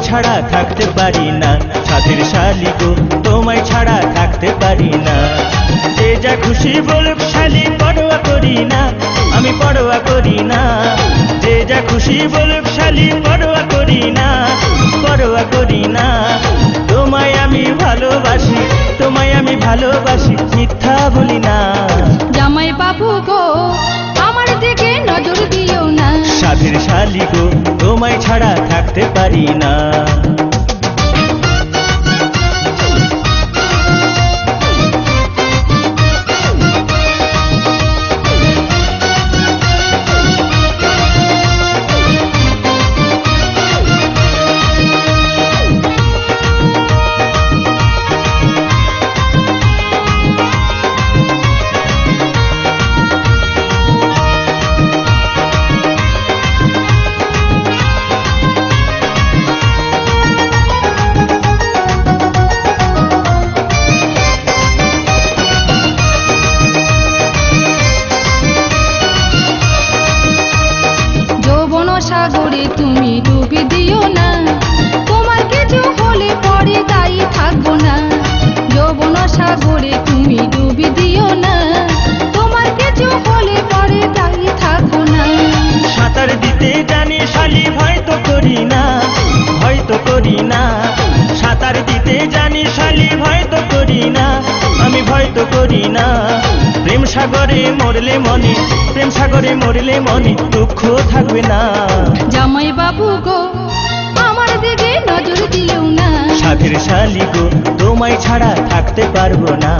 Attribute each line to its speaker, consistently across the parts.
Speaker 1: ছাড়া থাকতে পারি না। সাধের শালি গো তোমায় ছাড়া থাকতে পারি না। যে যা খুশি বলুক শালি পরোয়া করি না, আমি পরোয়া করি না। যে যা খুশি বলুক শালি পরোয়া করি না, পরোয়া করি না। তোমায় আমি ভালোবাসি, তোমায় আমি ভালোবাসি, মিথ্যা বলি না।
Speaker 2: জামাই বাবু গো আমার দিকে নজর দিও না।
Speaker 1: সাধের শালি গো তোমায় ছাড়া থাকতে পারি না।
Speaker 2: সাগরে তুমি ডুবে দিও না, তোমার কিছু হলে পরে দায়ী থাকবো না। যৌবন সাগরে তুমি ডুবে দিও না, তোমার কিছু হলে পরে দায়ী থাকবো না।
Speaker 1: সাঁতার দিতে জানি শালি ভয় তো করি না, ভয় তো করি না। সাঁতার দিতে জানি শালি ভয় তো করি না, আমি ভয় তো করি না। প্রেম সাগরে মরলে মনে, প্রেম সাগরে মরলে মনে দুঃখ থাকবে না।
Speaker 2: জামাই বাবু গো আমার দিকে নজর দিও না।
Speaker 1: সাধের শালি গো তোমায় ছাড়া থাকতে পারবো না।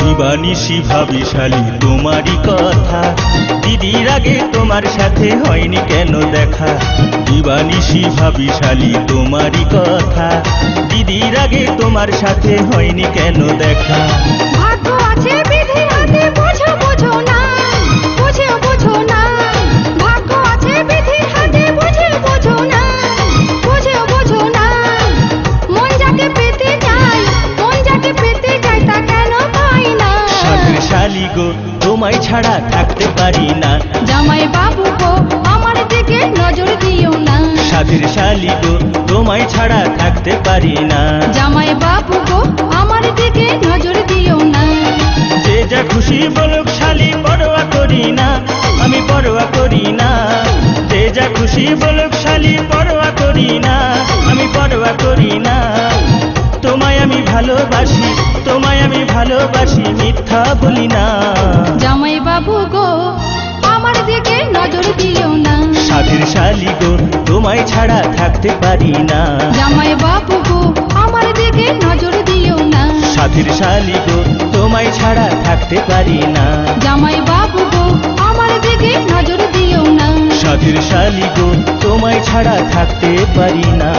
Speaker 1: দিবানিশি ভাবি শালি তোমারই কথা, দিদির আগে তোমার সাথে হয়নি কেন দেখা। দিবানিশি ভাবি শালি তোমারই কথা, দিদির আগে তোমার সাথে হয়নি কেন দেখা।
Speaker 2: ভাগ্য আছে বিধি হাতে বোঝো বোঝো না, বুঝে বোঝো না। ভাগ্য আছে বিধি হাতে বুঝে বোঝো না, বুঝে বোঝো না। মন যাকে পেতে চাই, মন যাকে পেতে চাই তা কেন পাই না।
Speaker 1: সাধের শালি গো তোমায় ছাড়া থাকতে পারি না।
Speaker 2: জামাই বাবু গো আমার দিকে নজর দিও না।
Speaker 1: সাধের শালি গো তোমায় ছাড়া থাকতে পারি না।
Speaker 2: জামাই বাবু গো আমার দিকে নজর দিও না।
Speaker 1: যে যা খুশি বলুক শালি পরোয়া করি না, আমি পরোয়া করি না। যে যা খুশি বলুক শালি পরোয়া করি না, আমি পরোয়া করি না। তোমায় আমি ভালোবাসি, তোমায় আমি ভালোবাসি, মিথ্যা বলি না।
Speaker 2: জামাই বাবু গো আমার দিকে নজর দিও না।
Speaker 1: সাধের শালি গো তোমায় ছাড়া থাকতে পারি না।
Speaker 2: জামাই বাবু গো আমার দিকে নজর দিও না।
Speaker 1: সাধের শালি গো তোমায় ছাড়া থাকতে পারি না।
Speaker 2: জামাই বাবু গো আমার দিকে নজর দিও না।
Speaker 1: সাধের শালি গো তোমায় ছাড়া থাকতে পারি না।